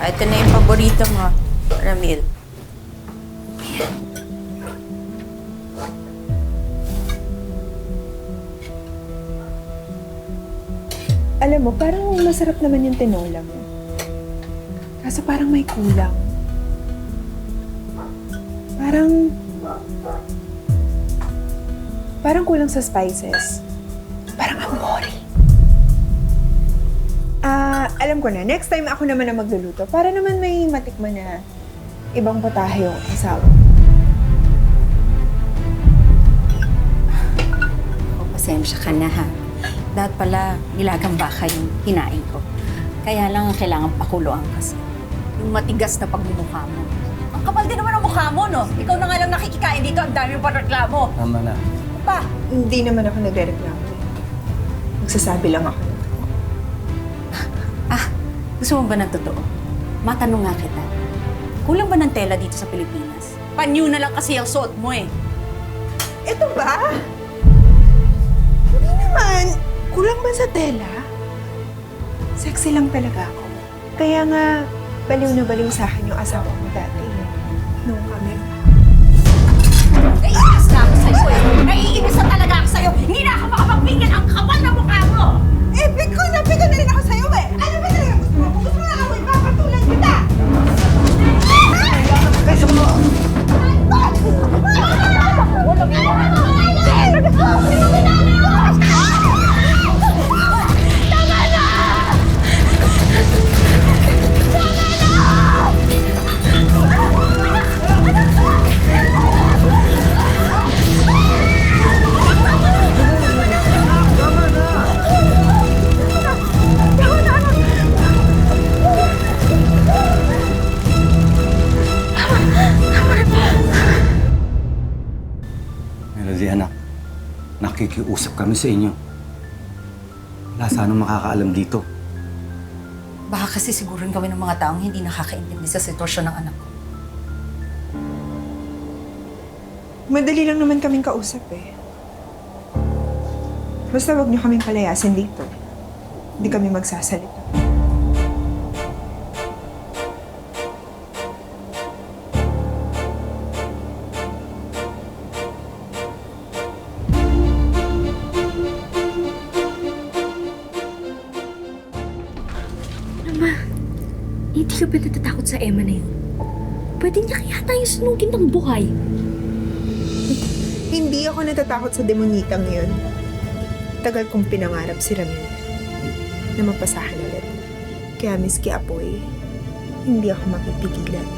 Ito na yung paborito mo, Ramil. Alam mo, parang masarap naman yung tinola mo. Kaso parang may kulang. Parang kulang sa spices. Parang amori. Alam ko na. Next time ako naman na magluluto para naman may matikman na ibang putahe yung asawa. O, pasensya ka na ha. Dapat pala nilagang baka yung hinain ko. Kaya lang kailangan pakuluan kasi. Yung matigas na pagmumukha mo. Ang kapal din naman ang mukha mo, no? Ikaw na nga lang nakikikain dito, ang dami mo pa reklamo. Tama na. Pa! Hindi naman ako nagrereklamo. Magsasabi lang ako. Gusto mo ba ng totoo? Matanong nga kita. Kulang ba ng tela dito sa Pilipinas? Panyo na lang kasi ang suot mo eh. Ito ba? Hindi naman. Kulang ba sa tela? Sexy lang talaga ako. Kaya nga, baliw na baliw sa akin yung asawa mo dati. Noong kami. Naiinis na ako sa'yo eh. Naiinis na talaga ako sa'yo. Hindi na ako makapagpinggan ang kapal na mukha mo. Eh, biko na rin ako sa'yo eh. Ano ba talaga gusto mo? Kung gusto mo na ako, ipapatulan kita! Gusto mo? Melody, anak. Nakikiusap kami sa inyo. Wala sanang makakaalam dito. Baka kasi sigurin kami ng mga taong hindi nakakaintindi sa sitwasyon ng anak ko. Madali lang naman kaming kausap eh. Basta wag niyo kaming palayasin dito. Hindi kami magsasalita. Hindi ka ba natatakot sa Emma na yun? Pwede niya kaya tayong sunugin ng buhay. Hindi ako natatakot sa demonitang yun. Tagal kong pinangarap si Ramil na mapasahan ulit. Kaya miski apoy, hindi ako mapipigilan.